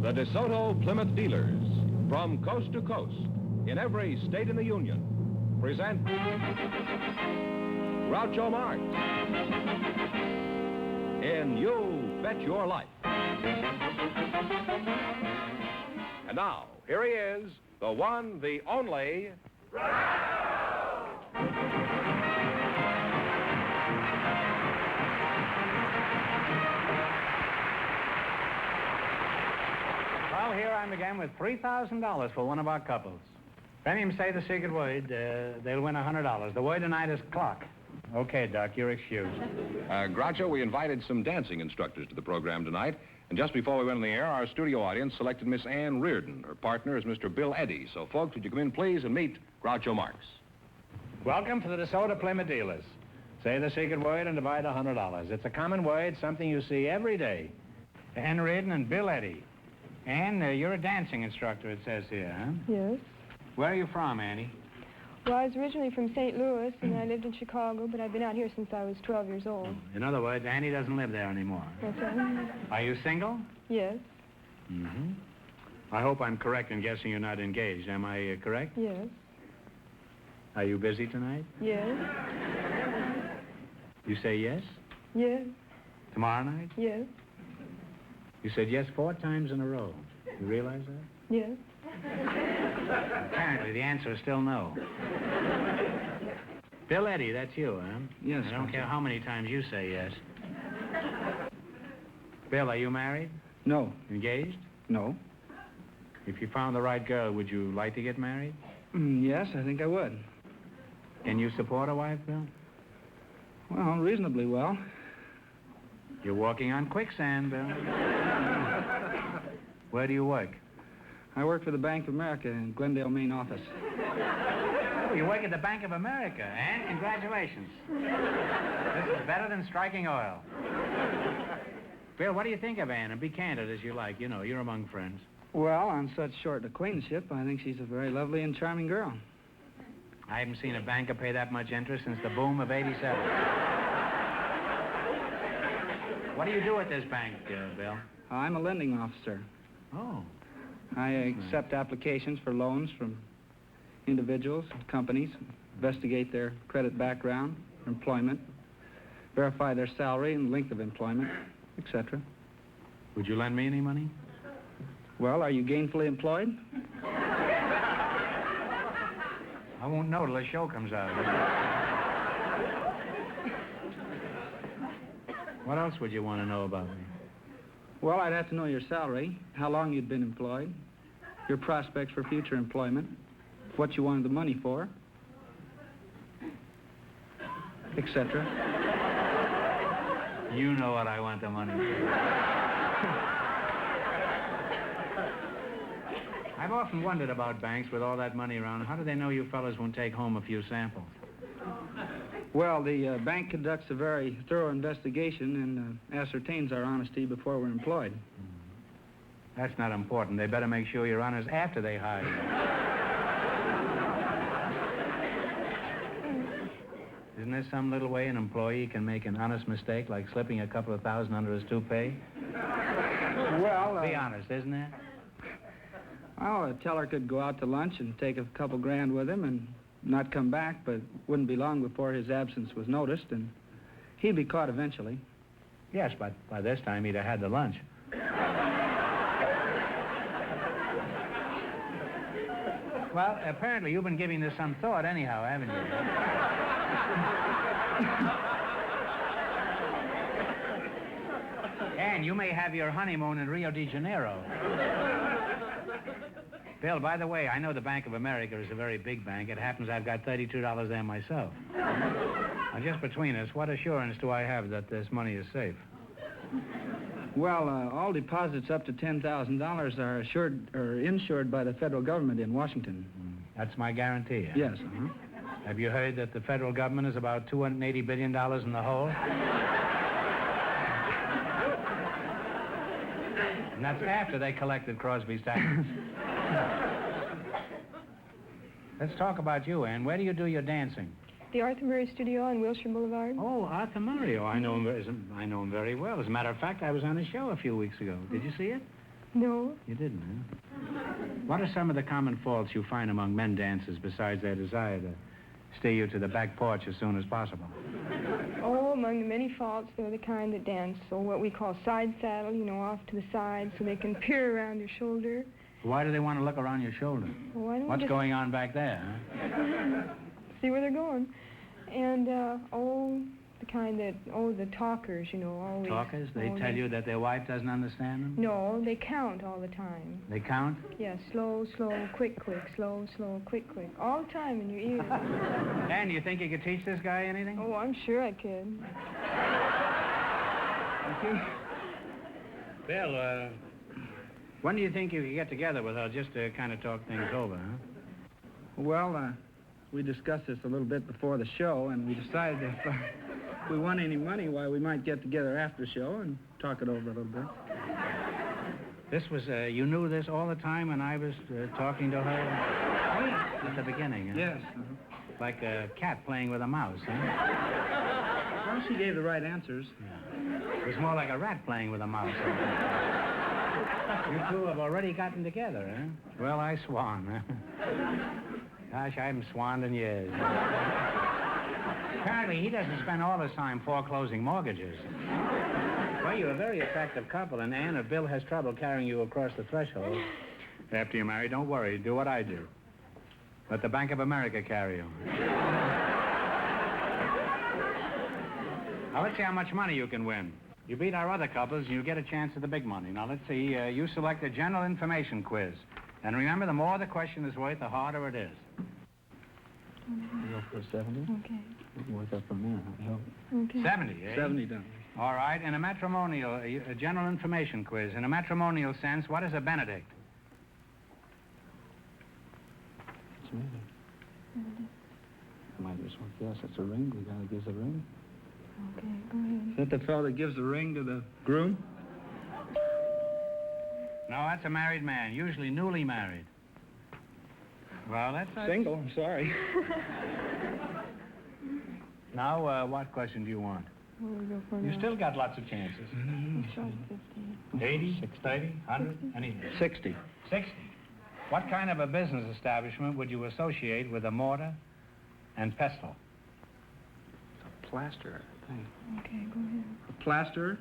The DeSoto Plymouth dealers, from coast to coast, in every state in the Union, present Groucho Marx in You Bet Your Life. And now, here he is, the one, the only... Well, here I'm again with $3,000 for one of our couples. If any of them say the secret word, they'll win $100. The word tonight is clock. Okay, Doc, you're excused. Groucho, we invited some dancing instructors to the program tonight, and just before we went on the air, our studio audience selected Miss Ann Rierdon. Her partner is Mr. Bill Eddy. So, folks, would you come in, please, and meet Groucho Marx. Welcome to the DeSoto Plymouth dealers. Say the secret word and divide $100. It's a common word, something you see every day. Ann Rierdon and Bill Eddy. Ann, you're a dancing instructor, it says here, huh? Yes. Where are you from, Annie? Well, I was originally from St. Louis, and I lived in Chicago, but I've been out here since I was 12 years old. In other words, Annie doesn't live there anymore. That's right. Are you single? Yes. Mm-hmm. I hope I'm correct in guessing you're not engaged. Am I correct? Yes. Are you busy tonight? Yes. You say yes? Yes. Tomorrow night? Yes. You said yes 4 times in a row. You realize that? Yes. Apparently, the answer is still no. Bill Eddy, that's you, huh? Yes. I don't care how many times you say yes. Bill, are you married? No. Engaged? No. If you found the right girl, would you like to get married? Yes, I think I would. Can you support a wife, Bill? Well, reasonably well. You're walking on quicksand, Bill. Where do you work? I work for the Bank of America in Glendale, Maine office. Oh, you work at the Bank of America, and congratulations. This is better than striking oil. Bill, what do you think of Ann? And be candid as you like. You know, you're among friends. Well, on such short acquaintanceship, I think she's a very lovely and charming girl. I haven't seen a banker pay that much interest since the boom of '87. What do you do at this bank, Bill? I'm a lending officer. Oh. I accept applications for loans from individuals and companies, investigate their credit background, employment, verify their salary and length of employment, etc. Would you lend me any money? Well, are you gainfully employed? I won't know till the show comes out. What else would you want to know about me? Well, I'd have to know your salary, how long you'd been employed, your prospects for future employment, what you wanted the money for, etc. You know what I want the money for. I've often wondered about banks with all that money around. How do they know you fellas won't take home a few samples? Well, the bank conducts a very thorough investigation and ascertains our honesty before we're employed. That's not important. They better make sure you're honest after they hire you. Isn't there some little way an employee can make an honest mistake, like slipping a couple of thousand under his toupee? Well, be honest, isn't there? Well, a teller could go out to lunch and take a couple grand with him and not come back, but wouldn't be long before his absence was noticed, and he'd be caught eventually. Yes, but by this time he'd have had the lunch. Well, apparently you've been giving this some thought anyhow, haven't you? And you may have your honeymoon in Rio de Janeiro. Bill, by the way, I know the Bank of America is a very big bank. It happens I've got $32 there myself. Now, just between us, what assurance do I have that this money is safe? Well, all deposits up to $10,000 are assured or insured by the federal government in Washington. That's my guarantee. Huh? Yes. Have you heard that the federal government is about $280 billion in the hole? And that's after they collected Crosby's taxes. Let's talk about you, Ann. Where do you do your dancing? The Arthur Murray Studio on Wilshire Boulevard. Oh, Arthur Murray. Oh, I know him very well. As a matter of fact, I was on his show a few weeks ago. Did you see it? No. You didn't, huh? What are some of the common faults you find among men dancers besides their desire to steer you to the back porch as soon as possible? Oh, among the many faults, they're the kind that dance, or what we call side saddle, you know, off to the side so they can peer around your shoulder. Why do they want to look around your shoulder? Well, why don't we What's just going on back there, huh? see where they're going? And, the kind that, the talkers, you know, always. Talkers? They tell you that their wife doesn't understand them? No, they count all the time. They count? Yeah, slow, slow, quick, quick, slow, slow, quick, quick. All the time in your ear. Dan, you think you could teach this guy anything? Oh, I'm sure I could. Bill, when do you think you could get together with her just to kind of talk things over, huh? Well, we discussed this a little bit before the show, and we decided if we won any money, why, we might get together after the show and talk it over a little bit. This was, you knew this all the time when I was talking to her at the beginning, huh? Yes. Like a cat playing with a mouse, huh? Well, she gave the right answers. Yeah. It was more like a rat playing with a mouse. You two have already gotten together, huh? Well, I swan, huh? Gosh, I haven't swanned in years. Apparently, he doesn't spend all his time foreclosing mortgages. Well, you're a very attractive couple, and Anne, if Bill has trouble carrying you across the threshold, after you're married, don't worry. Do what I do. Let the Bank of America carry you. Now, let's see how much money you can win. You beat our other couples, and you get a chance at the big money. Now, let's see. You select a general information quiz. And remember, the more the question is worth, the harder it is. You go for 70? Okay. We can work up from there. Okay. 70, eh? 70 done. All right. In a matrimonial, a general information quiz. In a matrimonial sense, what is a benedict? It's me. I might just guess it's a ring. The guy that gives the ring. Okay, go ahead. Is that the fellow that gives the ring to the groom? No, that's a married man, usually newly married. Well, that's... Single, I'm sorry. Now, what question do you want? What do we go for You now? still got lots of chances. Let's try 50. 80, 30, 100, anything. 60. 60. What kind of a business establishment would you associate with a mortar and pestle? A plaster, I think. Okay, go ahead. A plaster?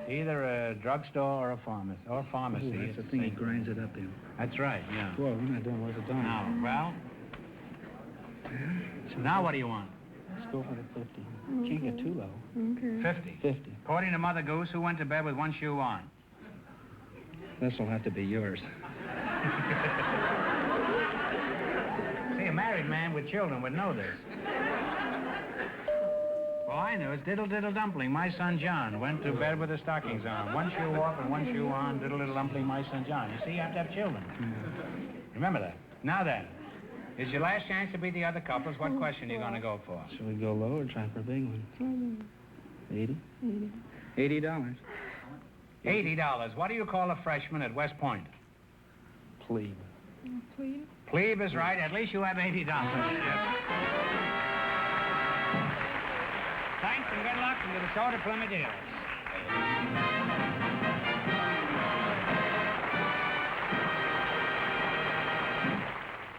Either a drugstore or a pharmacy. Or pharmacy. Ooh, it's that's the thing he same. grinds it up in. That's right, yeah. Whoa, we're not doing worth a dime. Now, well... So now what do you want? Let's go for the 50. Can't get too low. Okay. 50. 50. According to Mother Goose, who went to bed with one shoe on? This will have to be yours. See, a married man with children would know this. Well, I know. It's Diddle Diddle Dumpling, my son John, went to bed with his stockings on. One shoe off and one shoe on, Diddle Diddle Dumpling, my son John. You see, you have to have children. Remember that. Now then, it's your last chance to beat the other couples. What question are you going to go for? Should we go low or try for a big one? 80? 80. $80. $80. What do you call a freshman at West Point? Plebe. Please? Plebe is right. At least you have $80. Yes. Thanks and good luck into the soda Plymouth dealers.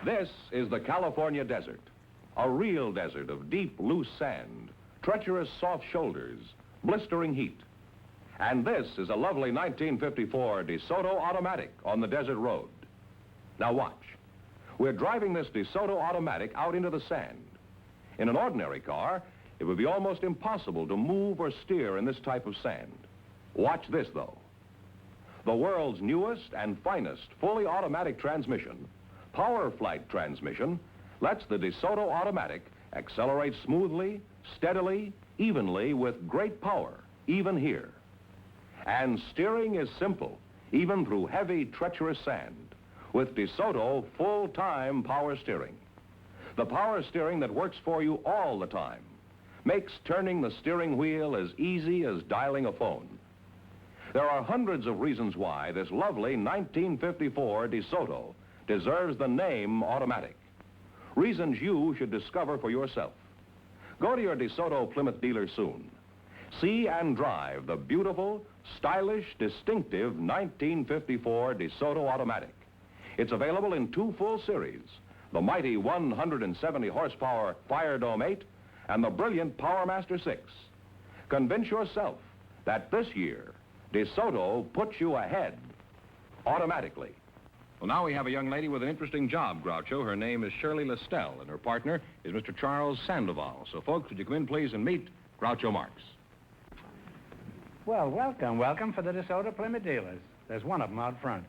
This is the California desert, a real desert of deep, loose sand, treacherous, soft shoulders, blistering heat. And this is a lovely 1954 DeSoto Automatic on the desert road. Now watch. We're driving this DeSoto Automatic out into the sand. In an ordinary car, it would be almost impossible to move or steer in this type of sand. Watch this, though. The world's newest and finest fully automatic transmission, Power Flight transmission, lets the DeSoto Automatic accelerate smoothly, steadily, evenly with great power, even here. And steering is simple, even through heavy, treacherous sand, with DeSoto full-time power steering. The power steering that works for you all the time, makes turning the steering wheel as easy as dialing a phone. There are hundreds of reasons why this lovely 1954 DeSoto deserves the name automatic. Reasons you should discover for yourself. Go to your DeSoto Plymouth dealer soon. See and drive the beautiful, stylish, distinctive 1954 DeSoto Automatic. It's available in two full series, the mighty 170 horsepower Fire Dome 8 and the brilliant Power Master 6. Convince yourself that this year, DeSoto puts you ahead automatically. Well, now we have a young lady with an interesting job, Groucho. Her name is Shirley Lestelle, and her partner is Mr. Charles Sandoval. So, folks, would you come in, please, and meet Groucho Marx. Well, welcome for the DeSoto Plymouth dealers. There's one of them out front.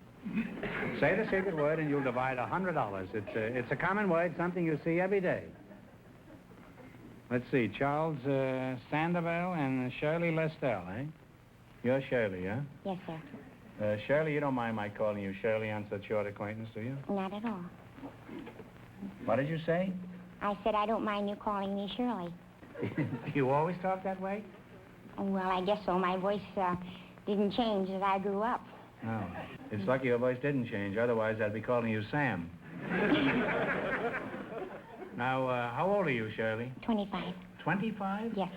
Say the secret word and you'll divide $100. It's a common word, something you see every day. Let's see, Charles Sandoval and Shirley Lestelle, eh? You're Shirley, huh? Yes, sir. Shirley, you don't mind my calling you Shirley on such short acquaintance, do you? Not at all. What did you say? I said I don't mind you calling me Shirley. Do you always talk that way? Well, I guess so. My voice didn't change as I grew up. No. It's lucky your voice didn't change. Otherwise, I'd be calling you Sam. Now, how old are you, Shirley? 25. 25? Yes.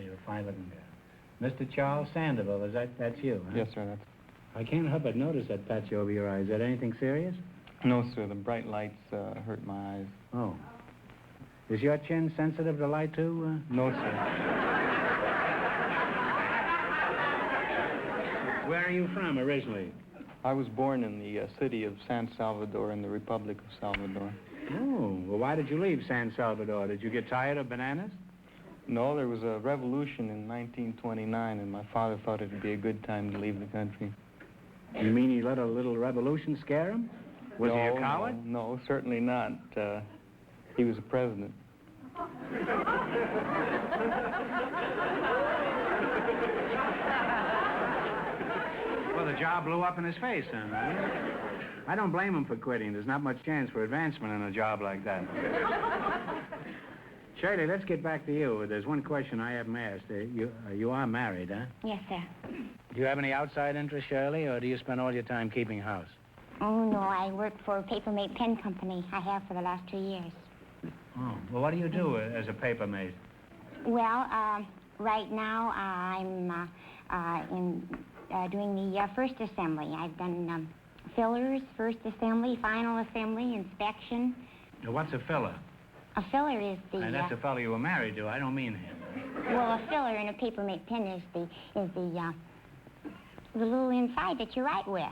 You're a fine-looking girl. Mr. Charles Sandoval, that's you, huh? Yes, sir. That's... I can't help but notice that patch over your eye. Is that anything serious? No, sir. The bright lights hurt my eyes. Oh. Is your chin sensitive to light, too? No, sir. Where are you from originally? I was born in the city of San Salvador in the Republic of Salvador. Oh, well, why did you leave San Salvador? Did you get tired of bananas? No, there was a revolution in 1929, and my father thought it'd be a good time to leave the country. You mean he let a little revolution scare him? Was he a coward? No, certainly not. He was a president. Well, the job blew up in his face, then. I don't blame him for quitting. There's not much chance for advancement in a job like that. Shirley, let's get back to you. There's one question I haven't asked. You are married, huh? Yes, sir. Do you have any outside interest, Shirley, or do you spend all your time keeping house? Oh, no, I work for a paper-mate pen company. I have for the last 2 years. Oh, well, what do you do as a paper mate? Well, right now I'm doing the first assembly. I've done fillers, first assembly, final assembly, inspection. Now, what's a filler? A filler is the... And that's a fellow you were married to. I don't mean him. Well, a filler in a paper-mate pen is the little inside that you write with.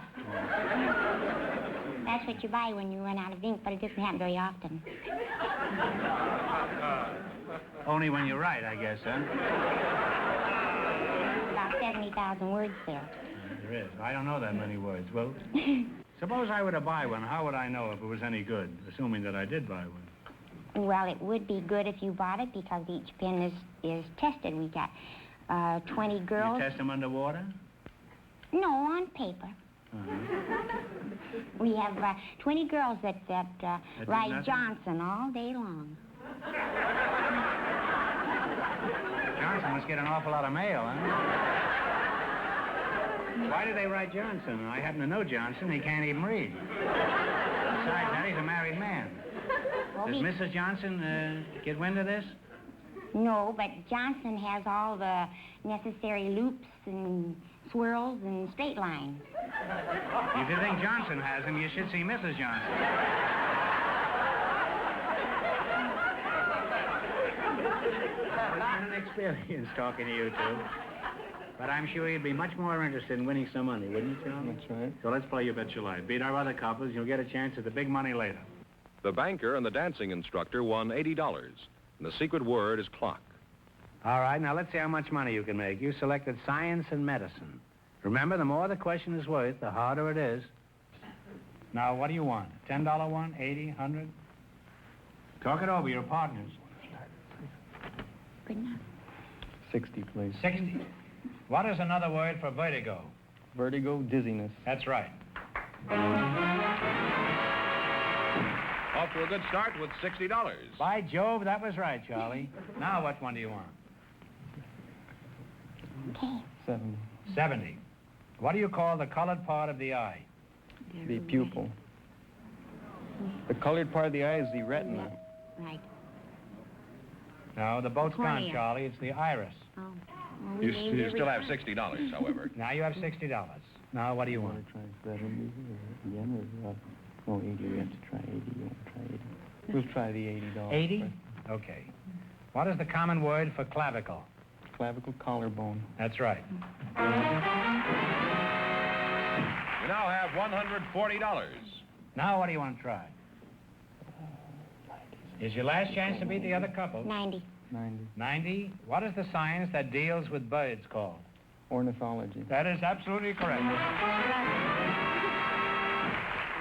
That's what you buy when you run out of ink, but it doesn't happen very often. Only when you write, I guess, huh? About 70,000 words there. There is. I don't know that many words. Well, suppose I were to buy one. How would I know if it was any good, assuming that I did buy one? Well, it would be good if you bought it because each pen is tested. We got 20 girls. You test them underwater? No, on paper. We have 20 girls that ride Johnson all day long. Johnson must get an awful lot of mail, huh? Why do they write Johnson? I happen to know Johnson. He can't even read. Besides that, he's a married man. Well, Does Mrs. Johnson get wind of this? No, but Johnson has all the necessary loops and swirls and straight lines. If you think Johnson has them, you should see Mrs. Johnson. It's been an experience talking to you two. But I'm sure you'd be much more interested in winning some money, wouldn't you, Charlie? That's right. So let's play You Bet Your Life. Beat our other couples, you'll get a chance at the big money later. The banker and the dancing instructor won $80, and the secret word is clock. All right, now let's see how much money you can make. You selected science and medicine. Remember, the more the question is worth, the harder it is. Now, what do you want? $10 one, 80, 100? Talk it over, your partners. Good enough. 60, please. 60. What is another word for vertigo? Vertigo, dizziness. That's right. Off to a good start with $60. By Jove, that was right, Charlie. Now, what one do you want? Okay. 70. 70. What do you call the colored part of the eye? The pupil. The colored part of the eye is the retina. Right. No, the boat's gone, Cornea. Charlie. It's the iris. Oh. Well, we leave You every still have time. $60, however. Now you have $60. Now what do you want? Want to try that one again, or 80? We have to try 80. You want to try 80? We'll try the $80. 80? Okay. What is the common word for clavicle? Clavicle collarbone. That's right. You now have $140. Now what do you want to try? Is your last chance to beat the other couple. 90. 90. 90. What is the science that deals with birds called? Ornithology. That is absolutely correct.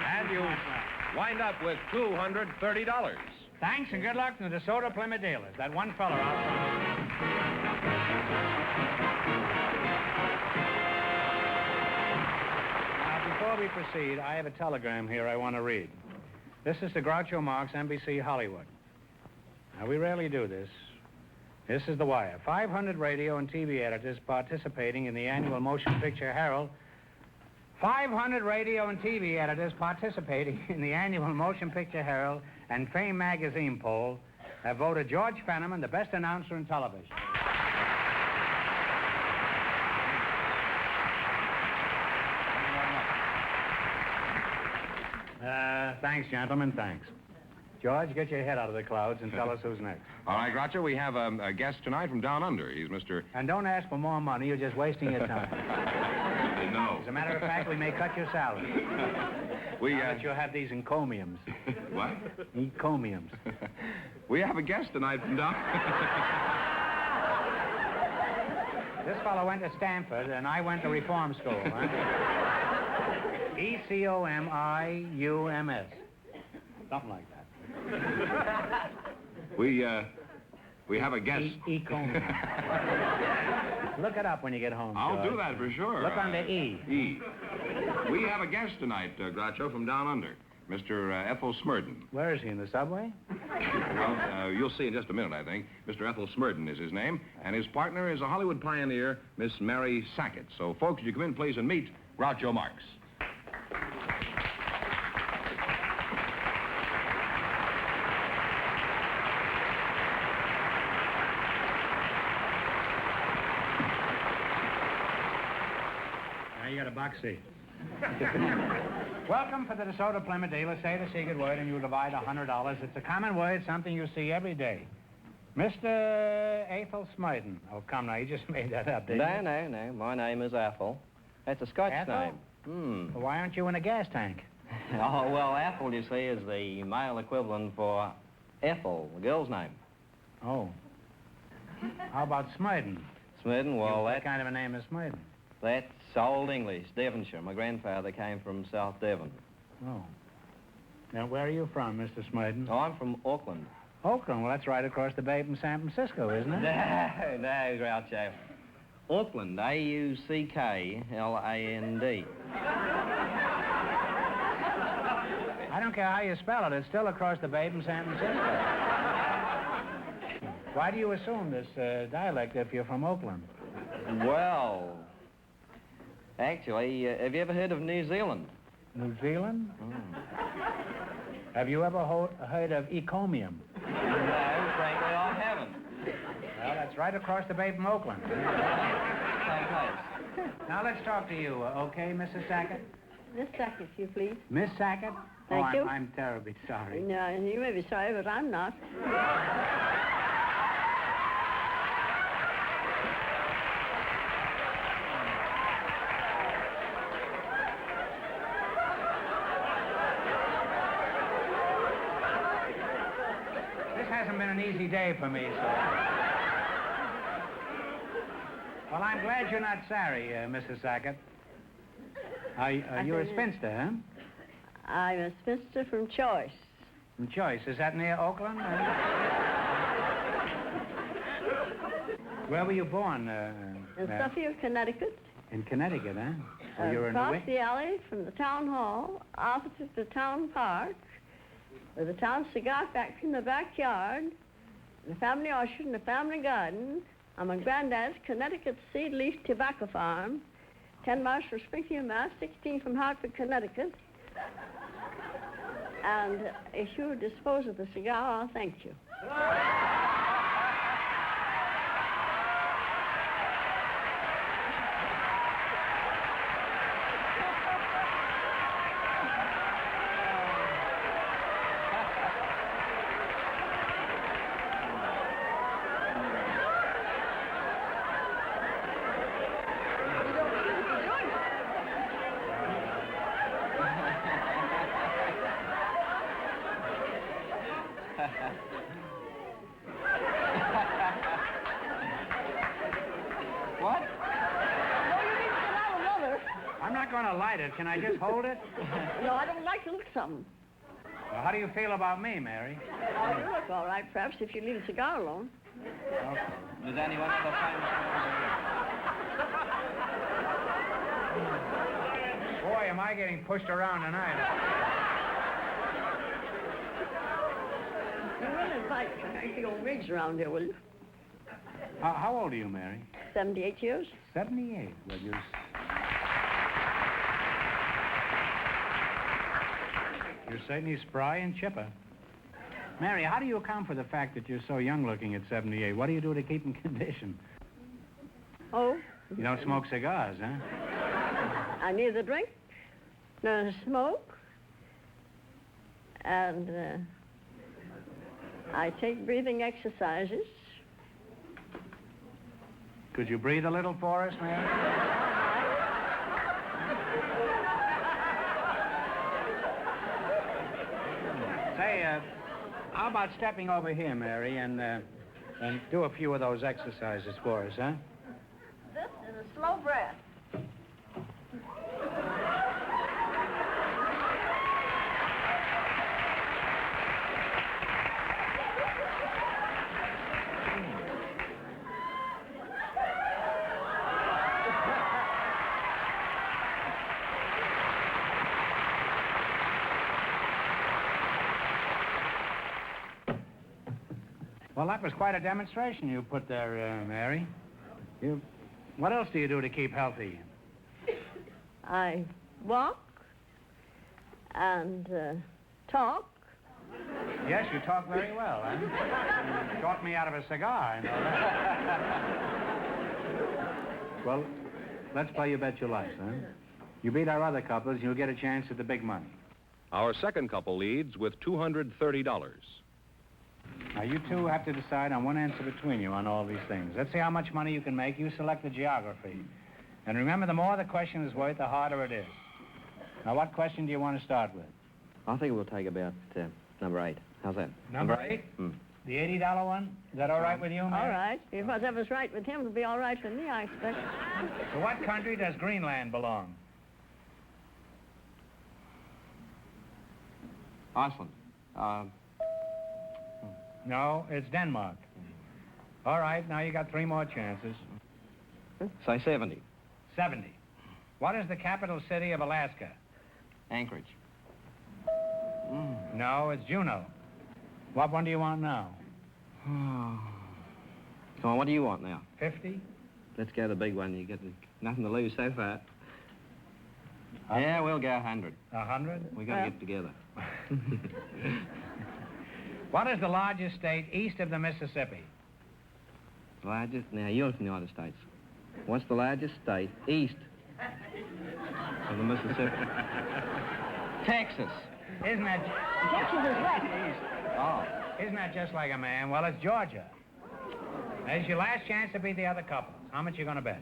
And you wind up with $230. Thanks and good luck to the DeSoto Plymouth dealers. That one fella out front. Now, before we proceed, I have a telegram here I want to read. This is to Groucho Marx, NBC Hollywood. Now, we rarely do this. This is the wire. 500 radio and TV editors participating in the annual Motion Picture Herald. 500 radio and TV editors participating in the annual Motion Picture Herald and Fame magazine poll have voted George Fenneman the best announcer in television. Thanks, gentlemen, thanks. George, get your head out of the clouds and tell us who's next. All right, Groucho, we have a guest tonight from down under. He's Mr. And don't ask for more money, you're just wasting your time. No. As a matter of fact, we may cut your salary. We, Now that you'll have these encomiums. What? Encomiums. We have a guest tonight from down... This fellow went to Stanford, and I went to reform school, huh? E-C-O-M-I-U-M-S. Something like that. We have a guest. Ecomium. Look it up when you get home, I'll George. do that for sure. Look under E. E. We have a guest tonight, Groucho, from down under. Mr. Athol Smerdon. Where is he, in the subway? Well, you'll see in just a minute, I think. Mr. Athol Smerdon is his name, and his partner is a Hollywood pioneer, Miss Mary Sackett. So, folks, would you come in, please, and meet Groucho Marx. Now you got a box seat. Welcome for the DeSoto Plymouth dealer. Say the secret word and you'll divide $100. It's a common word, something you see every day. Mr. Athol Smerdon. Oh, come now, you just made that up, didn't you? No. My name is Athol. That's a Scotch Athol? name. Well, why aren't you in a gas tank? Oh, well, Athol, you see, is the male equivalent for Ethel, the girl's name. Oh. How about Smerdon? Smerdon, well, What kind of a name is Smerdon? that's Old English, Devonshire. My grandfather came from South Devon. Oh. Now, where are you from, Mr. Smerdon? Oh, I'm from Auckland. Oakland. Well, that's right across the bay from San Francisco, isn't it? No, Groucho. Auckland, A-U-C-K-L-A-N-D. I don't care how you spell it. It's still across the bay from San Francisco. Why do you assume this dialect if you're from Oakland? Well, actually, have you ever heard of New Zealand? New Zealand? Have you ever heard of Ecomium? No, frankly, I haven't. Well, that's right across the bay from Oakland. Same place. Now, let's talk to you, okay, Mrs. Sackett? Miss Sackett, you please. Miss Sackett? Thank you. I'm terribly sorry. No, you may be sorry, but I'm not. This hasn't been an easy day for me, so... Well, I'm glad you're not sorry, Mrs. Sackett. You're a spinster, huh? I'm a spinster from Choice. From Choice. Is that near Oakland? Where were you born? In Suffield, Connecticut. In Connecticut, huh? Oh, you were in Across the alley from the town hall, opposite the town park, with the town cigar factory in the backyard, the family orchard and the family garden, on my granddad's Connecticut seed leaf tobacco farm, 10 miles from Springfield, Mass., 16 from Hartford, Connecticut. And if you would dispose of the cigar, I'll thank you. I'm not going to light it. Can I just hold it? No, I don't like to look something. Well, how do you feel about me, Mary? Oh, you look all right, perhaps, if you leave the cigar alone. Okay. Does anyone have a Boy, am I getting pushed around tonight. You will invite the old rigs around here, will you? How old are you, Mary? 78 years. 78. Well, you're certainly spry and chipper. Mary, how do you account for the fact that you're so young-looking at 78? What do you do to keep in condition? Oh? You don't smoke cigars, huh? I neither drink nor smoke. And I take breathing exercises. Could you breathe a little for us, Mary? Say, how about stepping over here, Mary, and do a few of those exercises for us, huh? This is a slow breath. Well, that was quite a demonstration you put there, Mary. What else do you do to keep healthy? I walk and talk. Yes, you talk very well, huh? You talked me out of a cigar, I know that. Well, let's play You Bet Your Life, huh? You beat our other couples, you'll get a chance at the big money. Our second couple leads with $230. Now, you two have to decide on one answer between you on all these things. Let's see how much money you can make. You select the geography. And remember, the more the question is worth, the harder it is. Now, what question do you want to start with? I think we'll take about number 8. How's that? Number 8? The $80 one? Is that all right with you, Mary? All right. If whatever's right with him, it'll be all right with me, I expect. To what country does Greenland belong? Iceland. No, it's Denmark. All right, now you got 3 more chances. Say 70. 70. What is the capital city of Alaska? Anchorage. No, it's Juneau. What one do you want now? Come on, what do you want now? 50? Let's go the big one. You get nothing to lose so far. Yeah, we'll go 100. 100? We got to get together. What is the largest state east of the Mississippi? Largest? Now, you're from the United States. What's the largest state east of the Mississippi? Texas. Isn't that... Texas is west. Oh. Isn't that just like a man? Well, it's Georgia. That's your last chance to beat the other couples. How much you going to bet?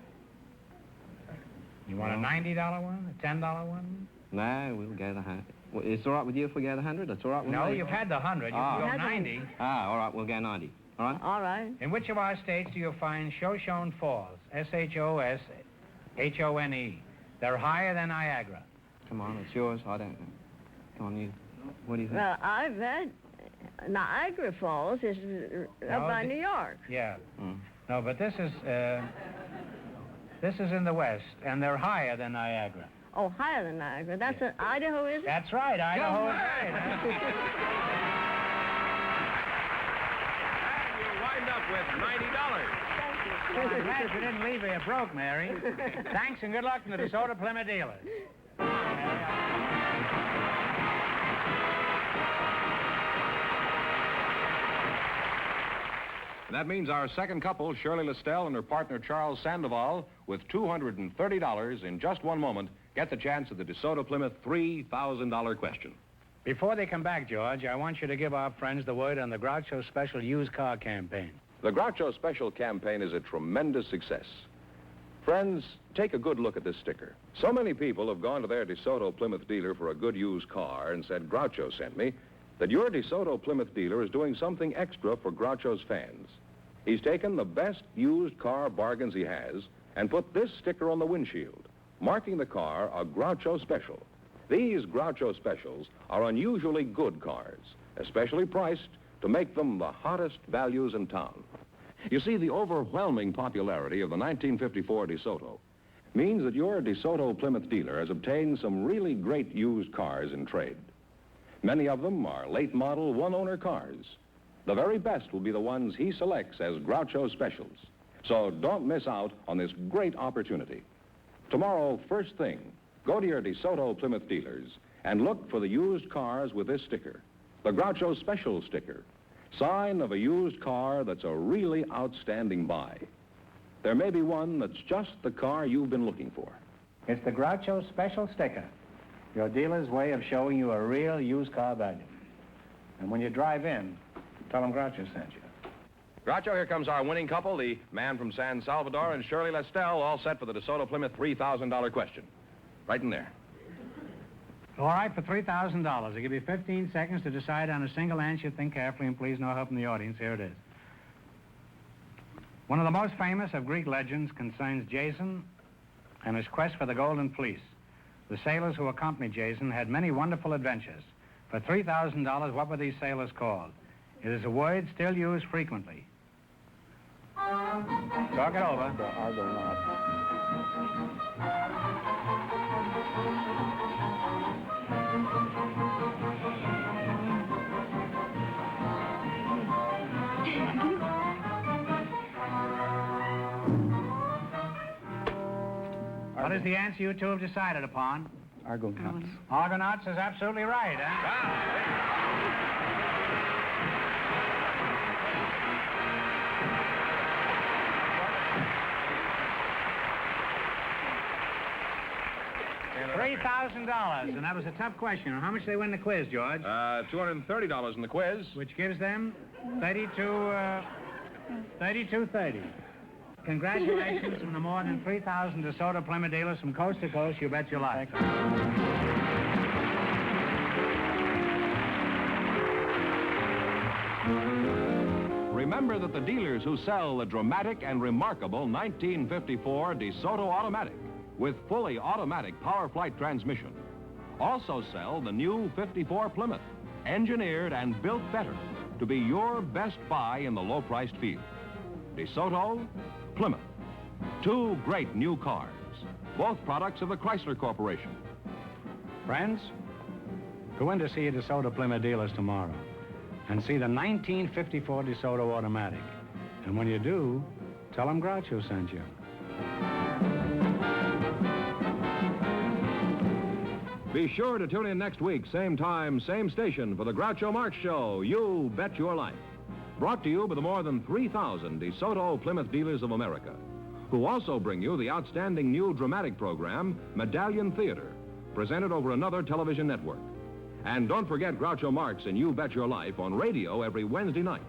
You want a $90 one? A $10 one? No, we'll go the 100. Well, it's all right with you if we go the 100? That's all right with me? No, you've had the 100. You can go 90. All right, we'll go 90. All right? All right. In which of our states do you find Shoshone Falls? S-H-O-S-H-O-N-E. They're higher than Niagara. Come on, it's yours. I don't know. Come on, you. What do you think? Well, I've had Niagara Falls is up by New York. Yeah. No, but this is in the west, and they're higher than Niagara. Oh, higher than Niagara. That's in Idaho, is it? That's right, Idaho is right. And you wind up with $90. Well, I'm glad you didn't leave me broke, Mary. Thanks and good luck from the DeSoto Plymouth dealers. That means our second couple, Shirley Lestelle and her partner, Charles Sandoval, with $230 in just one moment, get the chance at the DeSoto Plymouth $3,000 question. Before they come back, George, I want you to give our friends the word on the Groucho Special Used Car Campaign. The Groucho Special campaign is a tremendous success. Friends, take a good look at this sticker. So many people have gone to their DeSoto Plymouth dealer for a good used car and said, Groucho sent me, that your DeSoto Plymouth dealer is doing something extra for Groucho's fans. He's taken the best used car bargains he has and put this sticker on the windshield. marking the car a Groucho Special. These Groucho Specials are unusually good cars, especially priced to make them the hottest values in town. You see, the overwhelming popularity of the 1954 DeSoto means that your DeSoto Plymouth dealer has obtained some really great used cars in trade. Many of them are late model one-owner cars. The very best will be the ones he selects as Groucho Specials. So don't miss out on this great opportunity. Tomorrow, first thing, go to your DeSoto Plymouth dealers and look for the used cars with this sticker, the Groucho Special sticker, sign of a used car that's a really outstanding buy. There may be one that's just the car you've been looking for. It's the Groucho Special sticker, your dealer's way of showing you a real used car value. And when you drive in, tell them Groucho sent you. Groucho, here comes our winning couple, the man from San Salvador and Shirley Lestelle, all set for the DeSoto Plymouth $3,000 question. Right in there. All right, for $3,000. I'll give you 15 seconds to decide on a single answer. Think carefully, and please no help from the audience. Here it is. One of the most famous of Greek legends concerns Jason and his quest for the Golden Fleece. The sailors who accompanied Jason had many wonderful adventures. For $3,000, what were these sailors called? It is a word still used frequently. Talk it over. The Argonauts. What is the answer you two have decided upon? Argonauts. Argonauts is absolutely right, huh? $3,000, and that was a tough question. How much they win the quiz, George? $230 in the quiz. Which gives them 32.30. Congratulations from the more than 3,000 DeSoto Plymouth dealers from coast to coast. You bet your life. Remember that the dealers who sell the dramatic and remarkable 1954 DeSoto Automatic with fully automatic power flight transmission also sell the new 54 Plymouth, engineered and built better to be your best buy in the low-priced field. DeSoto, Plymouth, two great new cars, both products of the Chrysler Corporation. Friends, go in to see your DeSoto Plymouth dealers tomorrow and see the 1954 DeSoto Automatic. And when you do, tell them Groucho sent you. Be sure to tune in next week, same time, same station, for the Groucho Marx Show, You Bet Your Life. Brought to you by the more than 3,000 DeSoto Plymouth dealers of America, who also bring you the outstanding new dramatic program, Medallion Theater, presented over another television network. And don't forget Groucho Marx and You Bet Your Life on radio every Wednesday night.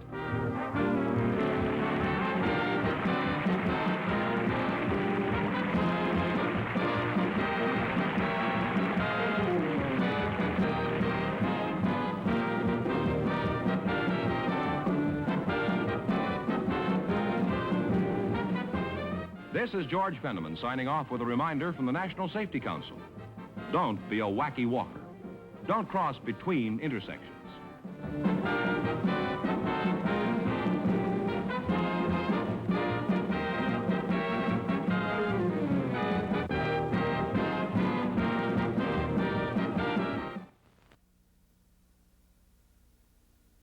This is George Fenneman signing off with a reminder from the National Safety Council. Don't be a wacky walker. Don't cross between intersections.